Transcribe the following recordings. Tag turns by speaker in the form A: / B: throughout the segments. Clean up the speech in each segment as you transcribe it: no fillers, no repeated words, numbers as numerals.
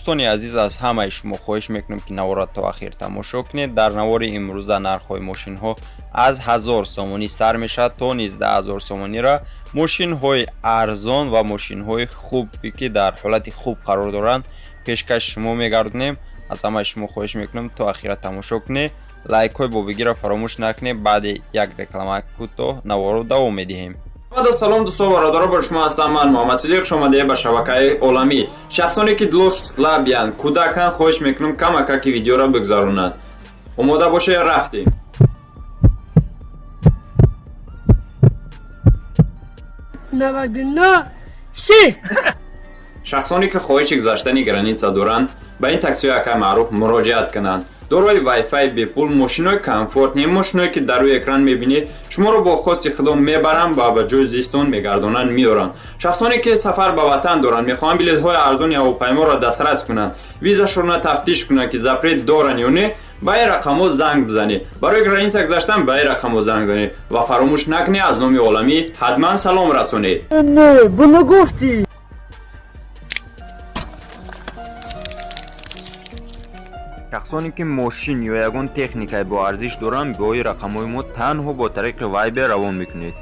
A: дӯстони азиз, аз ҳамаи шумо хоҳиш мекунам ки наворро то ахир тамошо кунед. Дар навори имрӯза нархҳои мошинҳо аз 1000 сомонӣ сар мешавад то 19000 сомонира. мошинҳои арзон ва мошинҳои хубе ки дар ҳолати хуб қарор доранд пешкаши шумо мегардонем. аз ҳамаи шумо хоҳиш мекунам то ахира тамошо кунед. лайкҳои бобигиро фаромӯш накунед. баъди як реклама кӯтоҳ наворро давом медиҳем.
B: салом дӯстон бародаро, бо шумо ҳастам. ман муҳаммад сидиқ. шомадаи ба шабакаи оламӣ. шахсоне ки дилослабиянд, кӯдаканд, хоҳиш мекунам камакаки видеоро бигзаронанд. омода бошед, рафтем. шахсоне ки хоҳиши гузаштани граница доранд, ба ин таксиҳои якай маъруф муроҷиат кунанд. дорои вайфай бепул, мошинои комфорт, не мошиное ки дар рӯи экран мебинед, шуморо бо хости худо мебаранд ва ба ҷои зистон мегардонанд, меоранд. шахсоне ки сафар ба ватан доранд, мехоҳанд билетҳои арзони ҳавопайморо дастрас кунанд, визашонро тафтиш кунанд ки запрет доранд ё не, ба ин рақамҳо занг бизанед. барои граница гузаштан ба ин рақамҳо занг занед ва фаромӯш накунед аз номи оламӣ ҳатман салом расонед.
C: Bunu gufti.
A: шахсоне ки мошин ё ягон техникаи бо арзиш доранд, биои рақамҳои мо танҳо бо тариқи вайбер равон мекунед.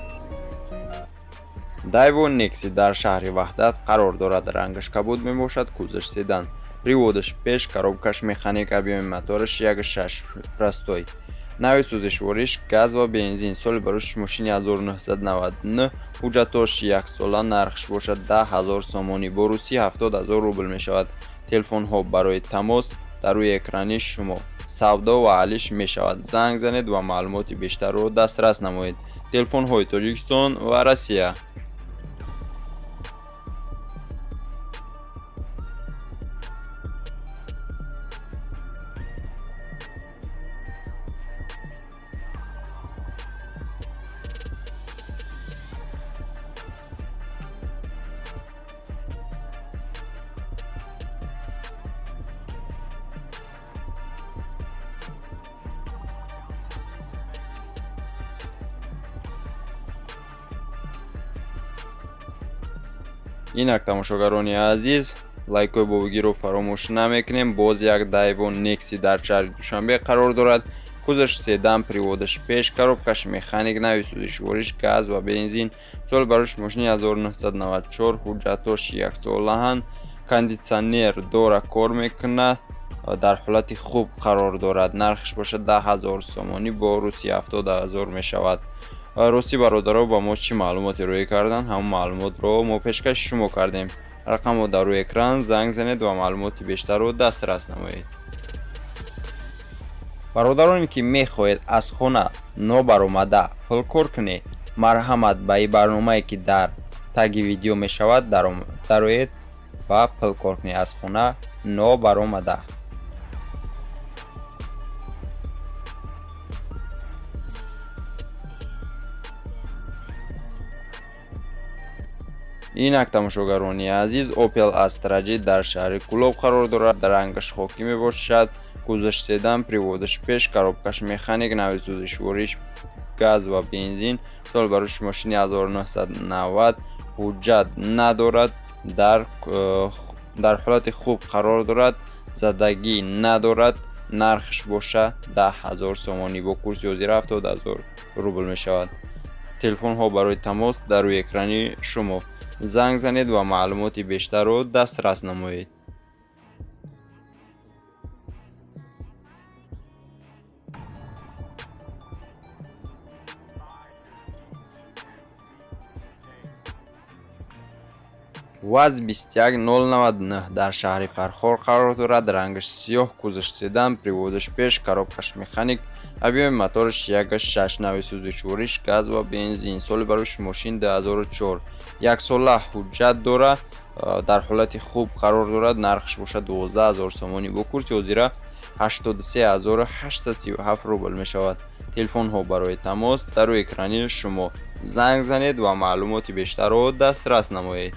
A: Daiwo Nexi дар шаҳри Ваҳдат қарор дорад. рангаш кабуд мебошад, кузаш седан, приводаш пеш, коробкаш механик, объеми мотораш 1.6 простой. нави сӯзишвориш газ ва бензин. соли барӯши мошини 1999, ҳуҷҷатош 1 сола, нархш бошад 10000 сомонӣ, бо русӣ 70000 рубл мешавад. телефонҳо барои тамос дар рӯи экрани шумо. савдо ва ҳаллиш мешавад. занг занед ва маълумоти бештарро дастрас намоед. телефонҳои Тоҷикистон ва Россия. инак тамошогарони азиз, лайкҳои бовигиро фаромӯш намекунем. боз як Daiwo Nexi дар шаҳри Душанбе қарор дорад. кузаш седан, приводаш пеш, коробкаш механик, нави сӯзишвориш газ ва бензин. соли барӯши мошини 1994, ҳуҷҷатош 1 солаҳанд, кондитсионер дора, кор мекунад, дар ҳолати хуб қарор дорад. нархш бошад 10000 сомонӣ, бо русӣ 70000 мешавад. рости бародаро, ба мо чӣ маълумоте рӯй карданд? ҳамон маълумотро мо пешкаши шумо кардем. рақамҳо дар рӯи экран, занг занед ва маълумоти бештарро дастрас намоед. бародароне ки мехоҳед аз хона нобаромада пулкор кунед, марҳамат ба ин барномае ки дар таги видео мешавад дароед ва пулкор кунед аз хона нобаромада. инак тамошогарони азиз, Opel Astra J дар шаҳри Кӯлоб қарор дорад. рангаш хокӣ мебошад, кузаш седан, приводаш пеш, коробкаш механик, нави сӯзишвориш газ ва бензин. соли барӯши мошини 1990, ҳуҷҷат надорад, дар ҳолати хуб қарор дорад, задагӣ надорад. нархш боша 10000 сомонӣ, бо курси ҳозира 70000 рубл мешавад. телефонҳо барои тамос дар рӯи экрани шумо. занг занед ва маълумоти бештарро дастрас намоед. ВАЗ 21099 дар шаҳри Фархор қарор дорад. рангаш сиёҳ, кузаш седан, приводаш пеш, коробкаш механик, объеми мотораш 1.6, нави сӯзишвориш газ ва бензин. соли барӯши мошин 2004, 1 сола, ҳуҷҷат дорад, дар ҳолати хуб қарор дорад. нархш бошад 12000 сомонӣ, бо курси ҳозира 83837 рубл мешавад. телефонҳо барои тамос дар рӯи экрани шумо. занг занед ва маълумоти бештарро дастрас намоед.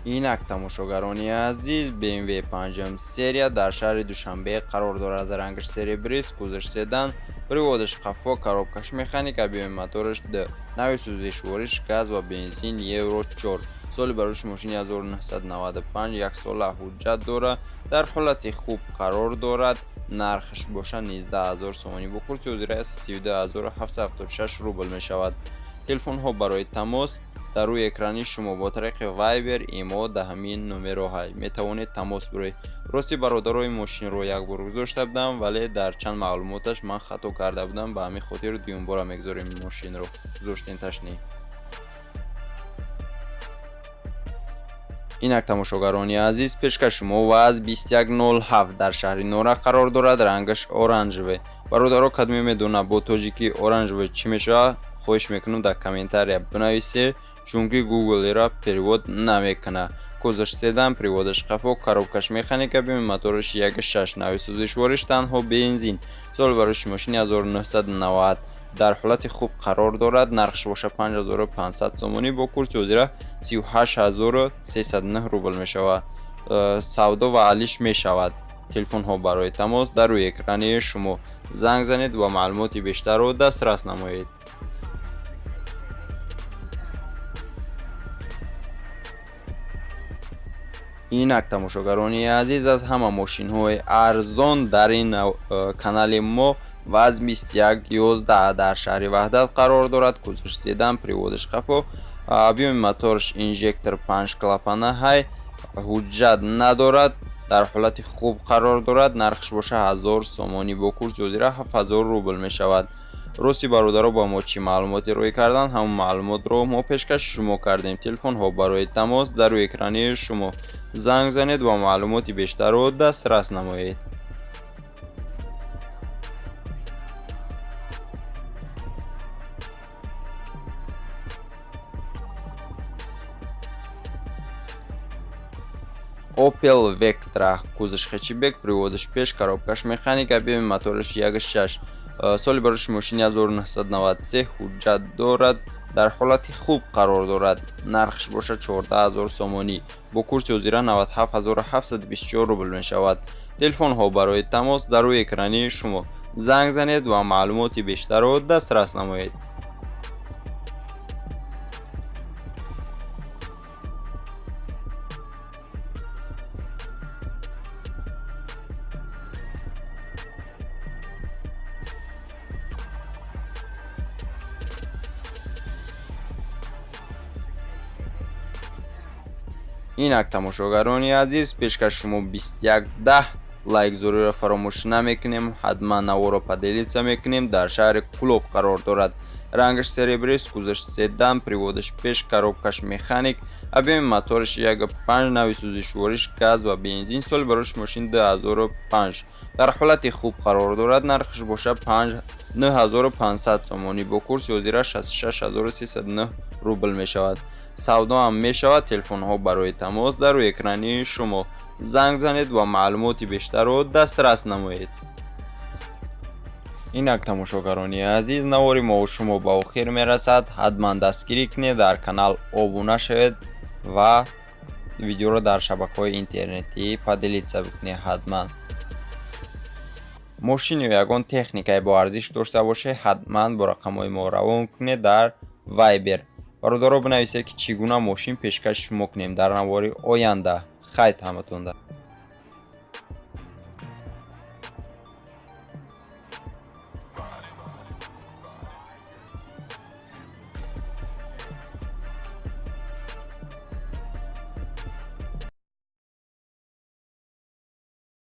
A: инак тамошогарони азиз, BMW 5 серия дар шаҳри Душанбе қарор дорад. Рангаш серебрис, кузаш седан, приводаш қафо, коробкаш механик, объеми мотораш D, нави сӯзишвориш газ ва бензин евро 4. соли бароиши мошини 1995, 1 сола ҳуҷҷат дорад, дар ҳолати хуб қарор дорад. нархаш боша 19000 сомонӣ бо курси ҳозира 32776 рубл мешавад. телефонҳо барои тамос дар рӯи экрани шумо бо тариқи Viber, имо да ҳамин номероҳай метавонед тамос бироед. рости бародарои мошинро як бор гузошта будам, вале дар чанд маълумоташ ман хато карда будам, ба ҳамин хотир дуюмбора мегузорем мошинро. гузоштем ташни. инак тамошогарони азиз, пешкаши мо ВАЗ 2107 дар шаҳри Нора қарор дорад. рангаш оранжеве. бародаро кадме медона бо тоҷики оранжеве чӣ мешавад? хоҳиш мекунам дар комментария бинависе, чунки Google-ро перевод намекуна. кузаш седан, приводаш қафо, коробкаш механика, объеми мотораш 1.6, нави сӯзишвориш танҳо бензин. соли бароиши мошини 1990. дар ҳолати хуб қарор дорад. нархш боша 5500 сомонӣ бо курси ҳозира 38309 рубл мешавад. савдо ва алиш мешавад. телефонҳо барои тамос дар рӯи экрани шумо. занг занед ва маълумоти бештарро дастрас намоед. инак тамошогарони азиз, аз ҳама мошинҳои арзон дар ин канали мо ВАЗ 2111 дар шаҳри Ваҳдат қарор дорад. кузаш седан, приводаш қафо, объеми моторш инжектор 5 клапанаҳай, ҳуҷҷат надорад, дар ҳолати хуб қарор дорад. нархш боша 1000 сомонӣ бо курси ҳозира 7000 рубл мешавад. рости бародаро ба мо чӣ маълумоти рӯй кардан, ҳамон маълумотро мо пешкаши шумо кардем. телефонҳо барои тамос дар рӯи экрани шумо. занг занед ва маълумоти бештарро дастрас намоед. Opel Vectra, кузаш хэтчбек, приводаш пеш, коробкаш механик, объеми мотораш 1.6. соли бароиши мошини 1993, ҳуҷҷат дорад, дар ҳолати хуб қарор дорад. нархш боша 14000 сомонӣ бо курси ҳозира 97724 рубл мешавад. телефонҳо барои тамос дар рӯи экрани шумо. занг занед ва маълумоти бештарро дастрас намоед. инак тамошогарони азиз, пешкаши шумо 2110 лайкзориро фаромӯш намекунем. ҳатман наворо поделиться мекунем. дар шаҳри Кулоб қарор дорад. рангаш серебрис, кузаш седан, приводаш пеш, коробкаш механик, объеми мотораш 1.5, нави сӯзишвориш газ ва бензин. соли бароиши мошин 2005. дар ҳолати хуб қарор дорад. нархш боша 9500 сомонӣ бо курси ҳозира 66309 рубл мешавад. савдо ҳам мешавад. телефонҳо барои тамос дар рӯи экрани шумо. занг занед ва маълумоти бештарро дастрас намоед. инак тамошогарони азиз, навори мо шумо ба охир мерасад. ҳатман дастгирӣ кунед, дар канал обуна шавед ва видеоро дар шабакаҳои интернетӣ поделиться бикунед. ҳатман мошини ягон техникаи бо арзиш дошта боше, ҳатман бо рақамҳои мо равон кунед дар Viber. бародаро бинависед ки чӣ гуна мошин пешкаши шумо кунем дар навори оянда. хайр ҳаматонда.